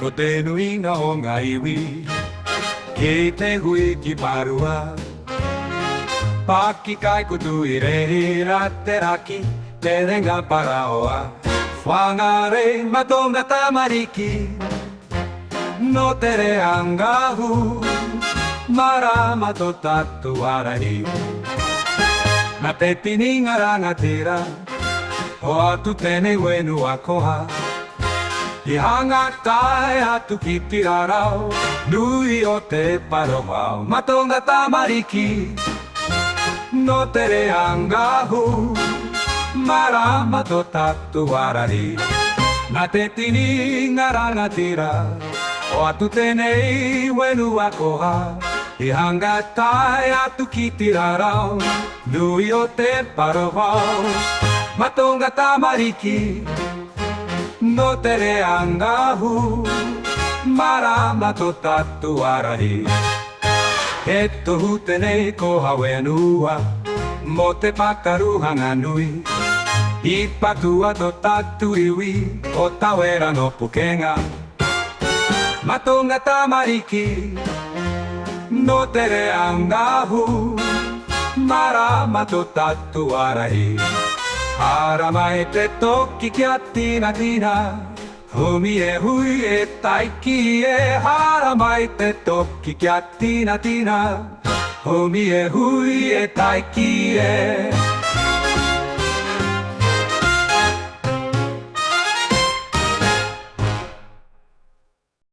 Ko te nuinga o ngā iwi, ki te hui ki parua. Pakikaikutu I rehira te raki, te renga paraoa. Whangare matonga tamariki, no te reangahu, marama to tatu arahi. Na te tininga rangatira, o atu tene wenu akoha. I hanga tae atu ki tirarau, nui o te paromau. Matonga tamariki, no te reangahu, marama to tatu arari. Na te tininga rangatira, o atu tenei wenu akoha. I hanga tae atu ki tirarau, nui o te parovau. Matonga tamariki, no te reangahu, marama to tatu arahi. E tohu tenei ko hawenua, mo te pakaruhanga nui. I patua to tatu iwi, o tawera no pukenga. Matonga tamariki, no te reangahu, marama to tatu arahi. Haramai te toki kia tina tina, humi e hui e taiki e. Haramai te toki kia tina tina, humi e hui e taiki e.